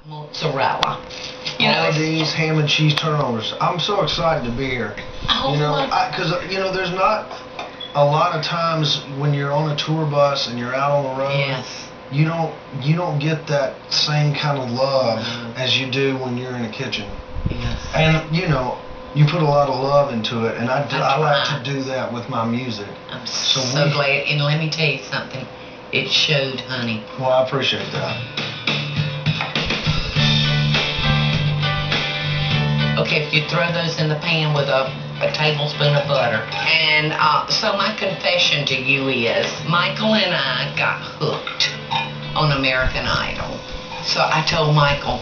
mozzarella. Paula Deen's ham and cheese turnovers. I'm so excited to be here. Oh, because there's not a lot of times when you're on a tour bus and you're out on the road. Yes. You don't get that same kind of love as you do when you're in a kitchen. Yes. And you put a lot of love into it, and I like to do that with my music. I'm so glad. And let me tell you something. It showed, honey. Well, I appreciate that. Okay, if you throw those in the pan with a tablespoon of butter. And so my confession to you is, Michael and I got hooked on American Idol. So I told Michael,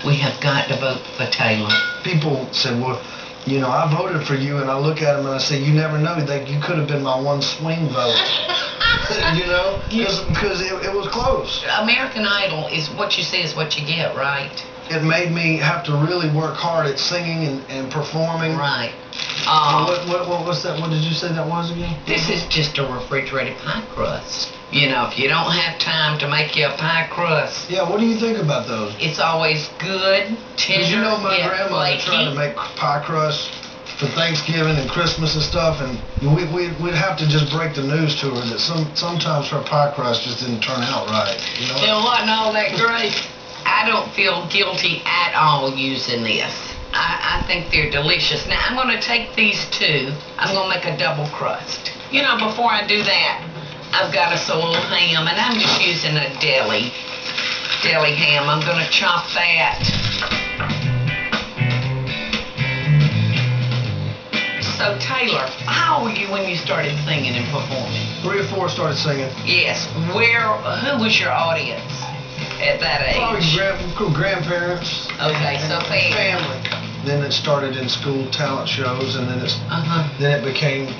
we have got to vote for Taylor. People said, well, I voted for you, and I look at them and I say, you never know, you could have been my one swing vote. Because it was close. American Idol is what you say is what you get, right? It made me have to really work hard at singing and performing. Right. What's that? What did you say that was again? This is just a refrigerated pie crust. If you don't have time to make you a pie crust. Yeah, what do you think about those? It's always good, tender, Did you know my grandmother flaky. tried to make pie crust for Thanksgiving and Christmas and stuff, and we'd have to just break the news to her that sometimes her pie crust just didn't turn out right. It wasn't all that great. I don't feel guilty at all using this. I think they're delicious. Now, I'm going to take these two. I'm going to make a double crust. Before I do that, I've got us a little ham, and I'm just using a deli ham. I'm going to chop that. So, Taylor, how old were you when you started singing and performing? 3 or 4 started singing. Yes. Who was your audience at that age? Probably grandparents. Okay, so family. Then it started in school talent shows, and then then it became,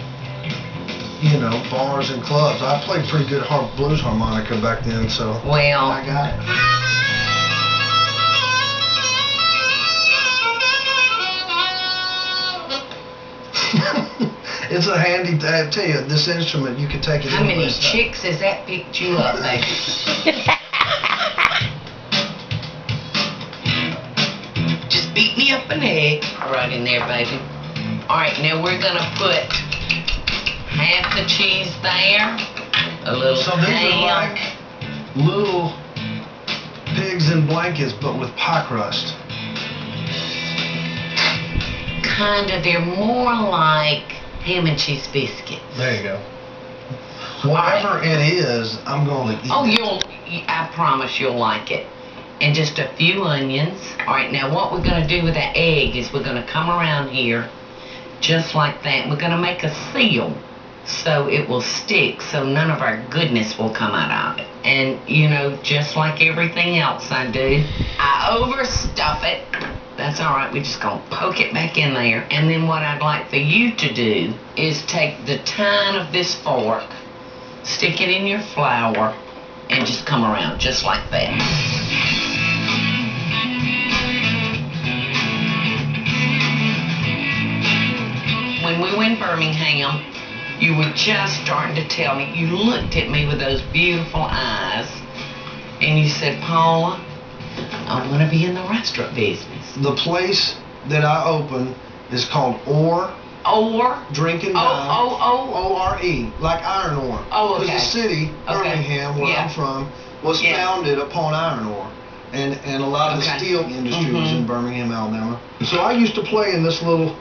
bars and clubs. I played pretty good blues harmonica back then, so I got it. It's a handy, I tell you, this instrument, you can take it. How many chicks has that picked you up, baby? Just beat me up an egg right in there, baby. All right, now we're gonna put half the cheese there, a little So these ham. are like little pigs in blankets, but with pie crust. Kinda, they're more like ham and cheese biscuits. There you go. Whatever it is, I'm going to eat it. I promise you'll like it. And just a few onions. All right, now what we're going to do with that egg is we're going to come around here just like that. We're going to make a seal so it will stick, so none of our goodness will come out of it. And, just like everything else I do, I overstuff it. That's all right. We're just going to poke it back in there. And then what I'd like for you to do is take the tine of this fork, stick it in your flour, and just come around just like that. When we were in Birmingham, you were just starting to tell me, you looked at me with those beautiful eyes, and you said, Paula, I want to be in the restaurant business. The place that I opened is called Ore. Drinking Dine. O-R-E, like iron ore. Oh, okay. Because the city, Birmingham, where I'm from, was founded upon iron ore. And a lot of the steel industry was in Birmingham, Alabama. So I used to play in this little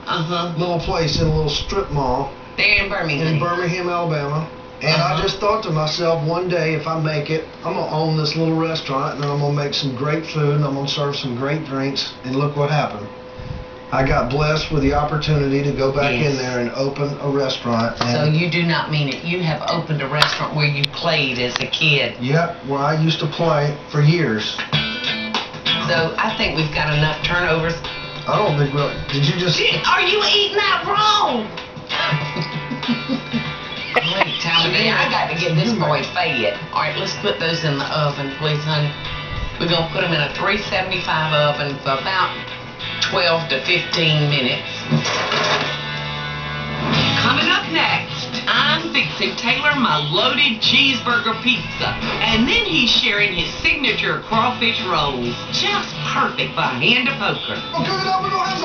place in a little strip mall. There in Birmingham. In Birmingham, Alabama. And I just thought to myself, one day if I make it, I'm going to own this little restaurant, and then I'm going to make some great food, and I'm going to serve some great drinks, and look what happened. I got blessed with the opportunity to go back in there and open a restaurant. So you do not mean it. You have opened a restaurant where you played as a kid. Yep, where I used to play for years. So I think we've got enough turnovers. I don't think we'll. Did you just... Are you eating that wrong? Great time of day. I got to get this boy fed. All right, let's put those in the oven, please, honey. We're going to put them in a 375 oven for about 12 to 15 minutes. Coming up next, I'm fixing Taylor my loaded cheeseburger pizza. And then he's sharing his signature crawfish rolls. Just perfect for a hand of poker. Okay, now we're gonna have